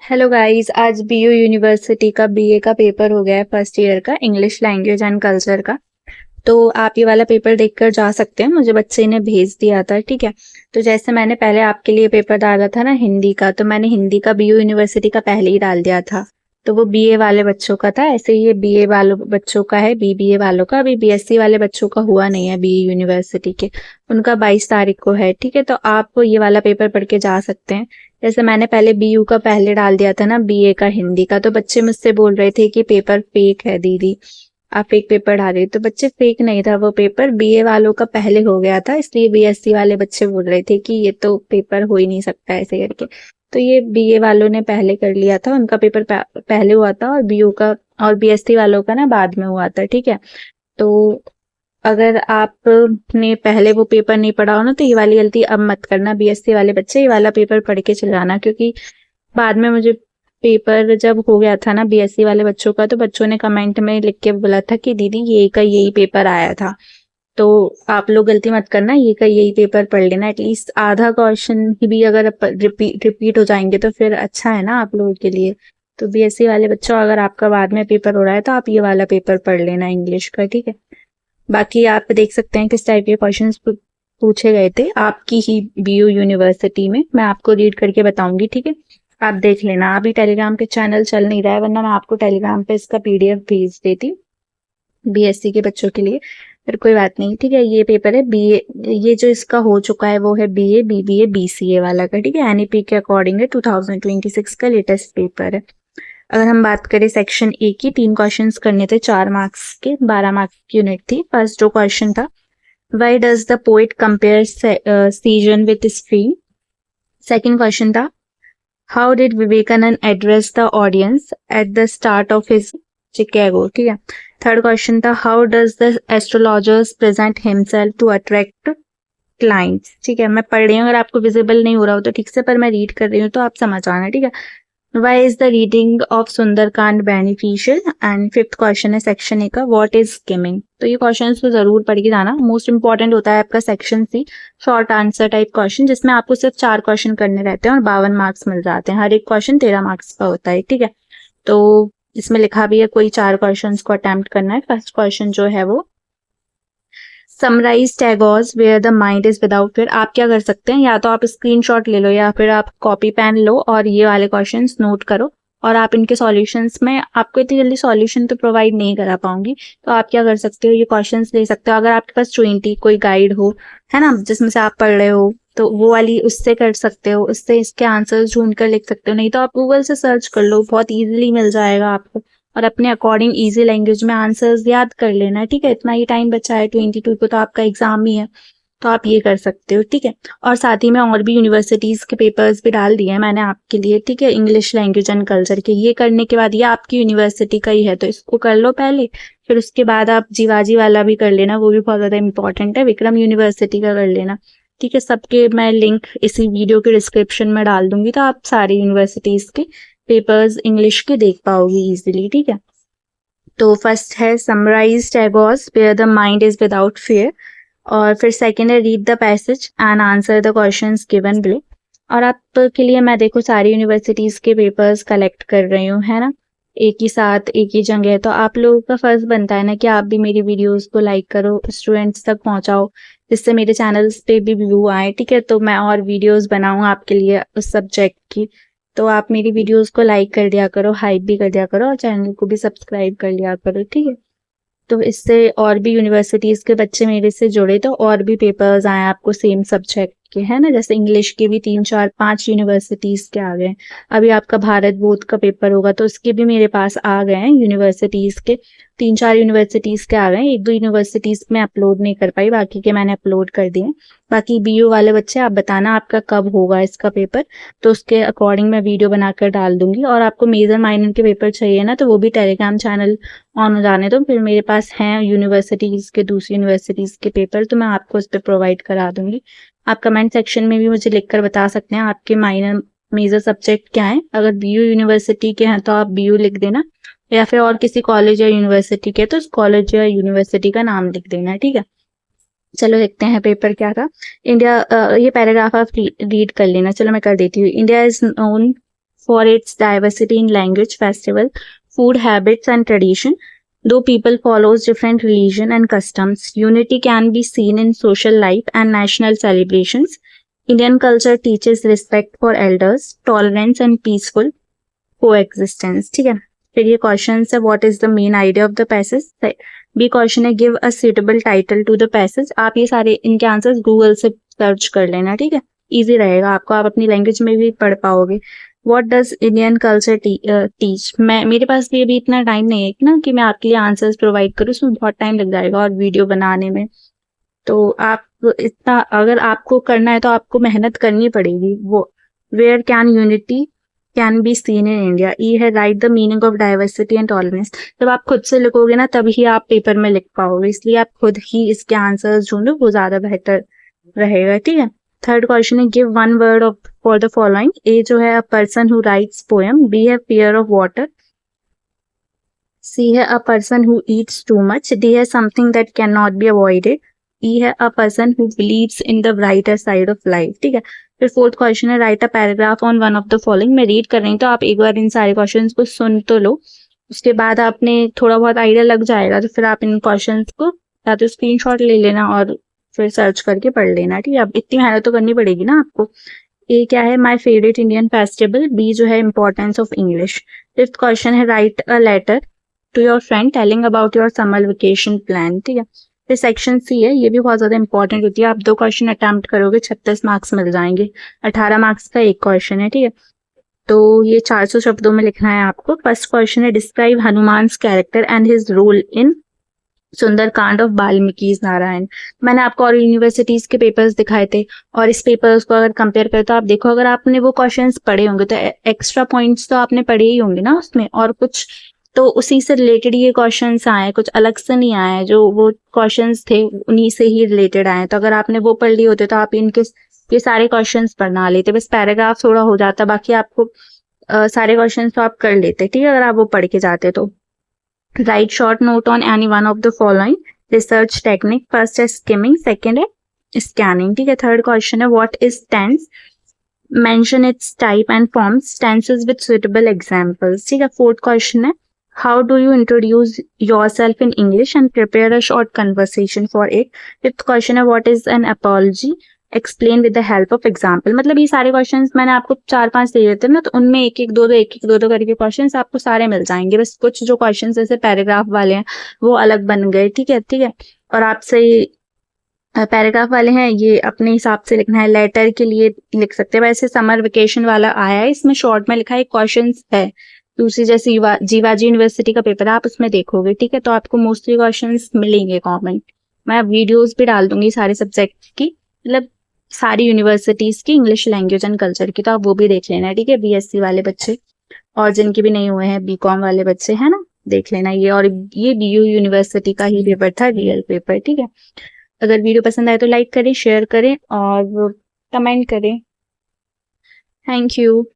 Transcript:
Hello guys, आज बीयू university का BA का पेपर हो गया है फर्स्ट ईयर का इंग्लिश लैंग्वेज एंड कल्चर का। तो आप ये वाला पेपर देखकर जा सकते हैं, मुझे बच्चे ने भेज दिया था। ठीक है, तो जैसे मैंने पहले आपके लिए पेपर डाला था ना हिंदी का, तो मैंने हिंदी का बीयू यूनिवर्सिटी का पहले ही डाल दिया था। तो वो बीए वाले बच्चों का था, ऐसे ही ये बीए वालों बच्चों का है, बीबीए वालों का। अभी बीएससी वाले बच्चों का हुआ नहीं है बीए यूनिवर्सिटी के, उनका 22 तारीख को है। ठीक है, तो आप ये वाला पेपर पढ़ के जा सकते हैं। जैसे मैंने पहले बीयू का पहले डाल दिया था ना, बीए का हिंदी का, तो बच्चे मुझसे बोल रहे थे कि पेपर फेक है दीदी, आप फेक पेपर डाले। तो बच्चे फेक नहीं था, वो पेपर बीए वालों का पहले हो गया था, इसलिए बीएससी वाले बच्चे बोल रहे थे कि ये तो पेपर हो ही नहीं सकता ऐसे करके। तो ये बीए वालों ने पहले कर लिया था, उनका पेपर पहले हुआ था, और बीयू का और बीएससी वालों का ना बाद में हुआ था। ठीक है, तो अगर आपने पहले वो पेपर नहीं पढ़ा हो ना, तो ये वाली गलती अब मत करना बीएससी वाले बच्चे, ये वाला पेपर पढ़ के चलाना। क्योंकि बाद में मुझे पेपर जब हो गया था ना बीएससी वाले बच्चों का, तो बच्चों ने कमेंट में लिख के बोला था कि दीदी यही का यही पेपर आया था। तो आप लोग गलती मत करना, ये का यही पेपर पढ़ लेना। एटलीस्ट आधा क्वेश्चन भी अगर रिपीट हो जाएंगे तो फिर अच्छा है ना आप लोगों के लिए। तो बीएससी वाले बच्चों, अगर आपका बाद में पेपर हो रहा है तो आप ये वाला पेपर पढ़ लेना इंग्लिश का। ठीक है, बाकी आप देख सकते हैं किस टाइप के क्वेश्चंस पूछे गए थे आपकी ही बीयू यूनिवर्सिटी में, मैं आपको रीड करके बताऊंगी। ठीक है, आप देख लेना। अभी टेलीग्राम पे चैनल चल नहीं रहा है, वरना मैं आपको टेलीग्राम पे इसका पीडीएफ भेज देती बीएससी के बच्चों के लिए, पर कोई बात नहीं। ठीक है, ये पेपर है बीए, ये जो इसका हो चुका है वो है बीए बीबीए बीसीए वाला का। ठीक है, एनईपी के अकॉर्डिंग है, 2026 का लेटेस्ट पेपर है। अगर हम बात करें सेक्शन ए की, 3 क्वेश्चंस करने थे, 4 मार्क्स के, 12 मार्क्स की यूनिट थी। फर्स्ट जो क्वेश्चन था, why does the poet compare season with stream. Second question था, how did Vivekananda address the audience at the start of his Chicago. ठीक है, थर्ड क्वेश्चन था, how does the astrologers present himself to attract clients. ठीक है, मैं पढ़ रही हूँ, अगर आपको विजिबल नहीं हो रहा हो तो ठीक से, पर मैं रीड कर रही हूँ तो आप समझ आना। ठीक है, Why is the reading of Sundarkand beneficial? And fifth question है सेक्शन ए का, व्हाट इज स्किमिंग। तो ये क्वेश्चन तो जरूर पढ़ के जाना, मोस्ट इंपॉर्टेंट होता है आपका section C, short answer type question, जिसमें आपको सिर्फ 4 क्वेश्चन करने रहते हैं और 52 मार्क्स मिल जाते हैं। हर एक क्वेश्चन 13 मार्क्स का होता है। ठीक है, तो इसमें लिखा भी है कोई 4 क्वेश्चन को अटेम्प्ट करना है। फर्स्ट क्वेश्चन जो है वो, summarise Tagore's where the mind is without fear. आप क्या कर सकते हैं, या तो आप स्क्रीनशॉट ले लो या फिर आप कॉपी पेन लो और ये वाले क्वेश्चंस नोट करो, और आप इनके सॉल्यूशंस में, आपको इतनी जल्दी सॉल्यूशन तो प्रोवाइड नहीं करा पाऊंगी, तो आप क्या कर सकते हो, ये क्वेश्चंस ले सकते हो। अगर आपके पास 20 कोई गाइड हो, है ना, जिसमें से आप पढ़ रहे हो, तो वो वाली उससे कर सकते हो, उससे इसके आंसर्स ढूंढ कर लिख सकते हो। नहीं तो आप गूगल से सर्च कर लो, बहुत इजीली मिल जाएगा आपको, और अपने अकॉर्डिंग इजी लैंग्वेज में आंसर्स याद कर लेना। ठीक है, इतना ही टाइम बचा है, 22 को तो आपका एग्जाम ही है, तो आप ये कर सकते हो। ठीक है, और साथ ही में और भी यूनिवर्सिटीज के पेपर्स भी डाल दिए हैं मैंने आपके लिए। ठीक है, इंग्लिश लैंग्वेज एंड कल्चर के, ये करने के बाद, ये आपकी यूनिवर्सिटी का ही है तो इसको कर लो पहले, फिर उसके बाद आप जीवाजी वाला भी कर लेना, वो भी बहुत ज्यादा इंपॉर्टेंट है, विक्रम यूनिवर्सिटी का कर लेना। ठीक है, सबके मैं लिंक इसी वीडियो के डिस्क्रिप्शन में डाल दूंगी, तो आप सारी यूनिवर्सिटीज के पेपर्स इंग्लिश के देख पाओगे इजीली। ठीक है, तो फर्स्ट है summarise Tagore's where the mind is without fear, और फिर सेकेंड है read the passage and answer the questions given below. और आपके लिए मैं देखो सारी यूनिवर्सिटीज के पेपर्स कलेक्ट कर रही हूँ, है ना, एक ही साथ एक ही जगह। तो आप लोगों का फर्ज बनता है ना कि आप भी मेरी वीडियोस को लाइक करो, स्टूडेंट्स तक पहुंचाओ, जिससे मेरे चैनल्स पे भी व्यू आए। ठीक है, तो मैं और वीडियोस बनाऊं आपके लिए उस सब्जेक्ट की, तो आप मेरी वीडियोस को लाइक कर दिया करो, हाइप भी कर दिया करो, और चैनल को भी सब्सक्राइब कर लिया करो। ठीक है, तो इससे और भी यूनिवर्सिटीज के बच्चे मेरे से जुड़े, तो और भी पेपर्स आए आपको सेम सब्जेक्ट के, है ना, जैसे इंग्लिश के भी 3 4 5 यूनिवर्सिटीज के आ गए। अभी आपका भारत बोर्ड का पेपर होगा तो उसके भी मेरे पास आ गए हैं यूनिवर्सिटीज के, 3 4 यूनिवर्सिटीज के आ गए। 1 2 यूनिवर्सिटीज में अपलोड नहीं कर पाई, बाकी के मैंने अपलोड कर दिए। बाकी बीयू वाले बच्चे, आप बताना आपका कब होगा इसका पेपर, तो उसके अकॉर्डिंग मैं वीडियो बनाकर डाल दूंगी। और आपको मेजर माइनर के पेपर चाहिए ना, तो वो भी टेलीग्राम चैनल ऑन हो जाने दो, फिर मेरे पास हैं यूनिवर्सिटीज के, दूसरी यूनिवर्सिटीज के पेपर, तो मैं आपको उस पर प्रोवाइड करा दूंगी। आप कमेंट सेक्शन में भी मुझे लिखकर बता सकते हैं आपके माइनर मेजर सब्जेक्ट क्या है। अगर बीयू यूनिवर्सिटी के हैं तो आप बीयू लिख देना, या फिर और किसी कॉलेज या यूनिवर्सिटी के तो उस कॉलेज या यूनिवर्सिटी का नाम लिख देना। ठीक है, चलो देखते हैं पेपर क्या था। इंडिया, ये पैराग्राफ आप रीड कर लेना, चलो मैं कर देती हूँ। India is known for its diversity in language, festival, food habits and tradition. Though people follows different religion and customs, unity can be seen in social life and national celebrations. Indian culture teaches respect for elders, tolerance and peaceful coexistence. ठीक है, फिर ये question है what is the main idea of the passage. B question है give a suitable title to the passage. आप ये सारे इनके आंसर्स गूगल से सर्च कर लेना, ठीक है, इजी रहेगा आपको, आप अपनी लैंग्वेज में भी पढ़ पाओगे। What does Indian culture teach. मैं मेरे पास भी अभी इतना टाइम नहीं है कि ना कि मैं आपके लिए आंसर्स प्रोवाइड करूँ, उसमें बहुत टाइम लग जाएगा और वीडियो बनाने में। तो आप इतना अगर आपको करना है तो आपको मेहनत करनी पड़ेगी। वो where can unity can be seen in India. E है write the meaning of diversity and tolerance. जब आप खुद से लिखोगे ना तभी आप पेपर में लिख पाओगे, इसलिए आप खुद ही इसके आंसर्स ढूंढो, वो ज्यादा बेहतर रहेगा, ठीक है। थर्ड क्वेश्चन है give one word of for the following. A जो है a person who writes poem, B है फियर ऑफ वाटर, सी है a person who eats too much, D है something that can not be avoided, E है a person who believes in the brighter side of life, ठीक है। फिर fourth question है write a paragraph on one of the following. मैं read कर रही हूँ तो आप एक बार इन सारे क्वेश्चन को सुन तो लो, उसके बाद आपने थोड़ा बहुत आइडिया लग जाएगा तो फिर आप इन क्वेश्चन को या तो स्क्रीनशॉट ले लेना और फिर सर्च करके पढ़ लेना, ठीक है। अब इतनी मेहनत तो करनी पड़ेगी ना आपको। ए क्या है my favourite Indian festival, B जो है importance of English. Fifth question है write a letter to your friend telling about your summer vacation plan, ठीक है। फिर सेक्शन सी है, ये भी बहुत ज्यादा इंपॉर्टेंट होती है। आप 2 क्वेश्चन अटेम्प्ट करोगे 36 मार्क्स मिल जाएंगे, 18 मार्क्स का एक क्वेश्चन है, ठीक है। तो ये 400 शब्दों में लिखना है आपको। फर्स्ट क्वेश्चन है describe Hanuman character and his role in Sundarkand of Valmiki Narayan. मैंने आपको और यूनिवर्सिटीज के पेपर्स दिखाए थे और इस पेपर्स को अगर कंपेयर करें तो आप देखो अगर आपने वो क्वेश्चंस पढ़े होंगे तो एक्स्ट्रा पॉइंट्स तो आपने पढ़े ही होंगे ना उसमें, और कुछ तो उसी से रिलेटेड ये क्वेश्चंस आए, कुछ अलग से नहीं आए, जो वो क्वेश्चंस थे उन्हीं से ही रिलेटेड आए। तो अगर आपने वो पढ़ लिए होते तो आप इनके ये सारे क्वेश्चंस पढ़ना लेते, बस पैराग्राफ थोड़ा हो जाता, बाकी आपको सारे क्वेश्चंस तो आप कर लेते, ठीक है, अगर आप वो पढ़ के जाते तो। Write short note on any one of the following research technique. First है स्किमिंग, सेकेंड है स्कैनिंग, ठीक है। थर्ड क्वेश्चन है what is tense, mention its type and forms, tenses with suitable examples, ठीक है। फोर्थ क्वेश्चन है how do you introduce yourself in English and prepare a short conversation for it. Fifth question है what is an apology, explain with the help of example. मतलब ये सारे questions मैंने आपको 4-5 दे देते हैं ना, तो उनमें एक एक दो दो करके क्वेश्चंस आपको सारे मिल जाएंगे। बस कुछ जो क्वेश्चंस जैसे पैराग्राफ वाले हैं वो अलग बन गए, ठीक है, ठीक है। और आपसे पैराग्राफ वाले हैं ये अपने हिसाब से लिखना है, लेटर के लिए लिख सकते हैं। वैसे समर वेकेशन वाला आया है, इसमें शॉर्ट में लिखा है क्वेश्चन है। दूसरी जैसे जीवाजी यूनिवर्सिटी का पेपर है आप उसमें देखोगे, ठीक है, तो आपको मोस्टली क्वेश्चंस मिलेंगे कॉमन। मैं वीडियोस भी डाल दूंगी सारे सब्जेक्ट की, मतलब सारी यूनिवर्सिटीज की इंग्लिश लैंग्वेज एंड कल्चर की, तो आप वो भी देख लेना, ठीक है। बीएससी वाले बच्चे और जिनके भी नहीं हुए हैं बीकॉम वाले बच्चे है ना, देख लेना ये। और ये बीयू यूनिवर्सिटी का ही पेपर था, रियल पेपर, ठीक है। अगर वीडियो पसंद आए तो लाइक करें, शेयर करें और कमेंट करें। Thank you.